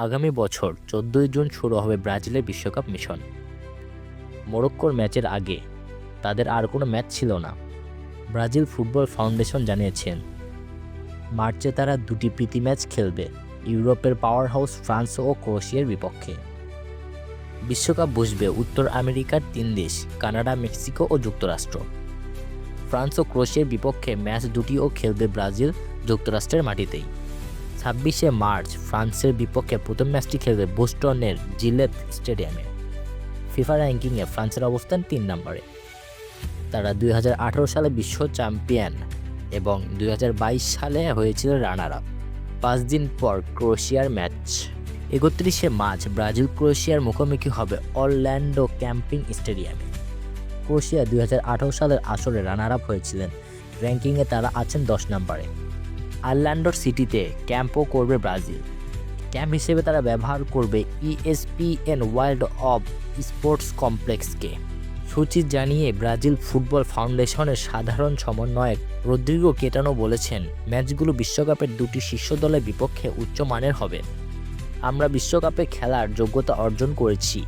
আগামী বছর ১৪ই জুন শুরু হবে ব্রাজিলের বিশ্বকাপ মিশন। মরক্কোর ম্যাচের আগে তাদের আর কোনো ম্যাচ ছিল না। ব্রাজিল ফুটবল ফাউন্ডেশন জানিয়েছেন, মার্চে তারা দুটি প্রীতি ম্যাচ খেলবে, ইউরোপের পাওয়ার হাউস ফ্রান্স ও ক্রোয়েশিয়ার বিপক্ষে। বিশ্বকাপ বসবে উত্তর আমেরিকার ৩ দেশ, কানাডা, মেক্সিকো ও যুক্তরাষ্ট্র। ফ্রান্স ও ক্রোয়েশিয়ার বিপক্ষে ম্যাচ দুটিও খেলবে ব্রাজিল যুক্তরাষ্ট্রের মাটিতেই। ২৬শে মার্চ ফ্রান্সের বিপক্ষে প্রথম ম্যাচটি খেলবে বোস্টনের জিলেট স্টেডিয়ামে। ফিফা র্যাঙ্কিংয়ে ফ্রান্সের অবস্থান ৩ নম্বরে। তারা ২০১৮ সালে বিশ্ব চ্যাম্পিয়ন এবং ২০২২ সালে হয়েছিল রানার আপ। ৫ দিন পর ক্রোয়েশিয়ার ম্যাচ। ৩১শে মার্চ ব্রাজিল ক্রোয়েশিয়ার মুখোমুখি হবে অরল্যান্ডো ক্যাম্পিং স্টেডিয়ামে। ক্রোয়েশিয়া ২০১৮ সালের আসরে রানার আপ হয়েছিলেন। র্যাঙ্কিংয়ে তারা আছেন ১০ নম্বরে। অরল্যান্ডোর সিটিতে ক্যাম্পও করবে ব্রাজিল। ক্যাম্প হিসেবে তারা ব্যবহার করবে ESPN ওয়ার্ল্ড অব স্পোর্টস কমপ্লেক্সকে। সূচি জানিয়ে ব্রাজিল ফুটবল ফাউন্ডেশনের সাধারণ সমন্বয়ক রদ্রিগো কেটানো বলেছেন, ম্যাচগুলো বিশ্বকাপের দুটি শীর্ষ দলের বিপক্ষে উচ্চমানের হবে। আমরা বিশ্বকাপে খেলার যোগ্যতা অর্জন করেছি,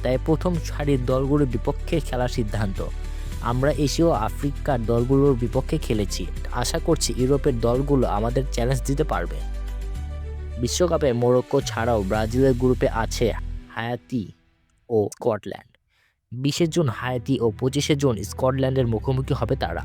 তাই প্রথম সারির দলগুলোর বিপক্ষে খেলার সিদ্ধান্ত। আমরা এশীয় ও আফ্রিকার দলগুলোর বিপক্ষে খেলেছি, আশা করছি ইউরোপের দলগুলো আমাদের চ্যালেঞ্জ দিতে পারবে। বিশ্বকাপে মরক্কো ছাড়াও ব্রাজিলের গ্রুপে আছে হায়াতি ও স্কটল্যান্ড। ২০শে জুন হায়াতি ও ২৫শে জুন স্কটল্যান্ডের মুখোমুখি হবে তারা।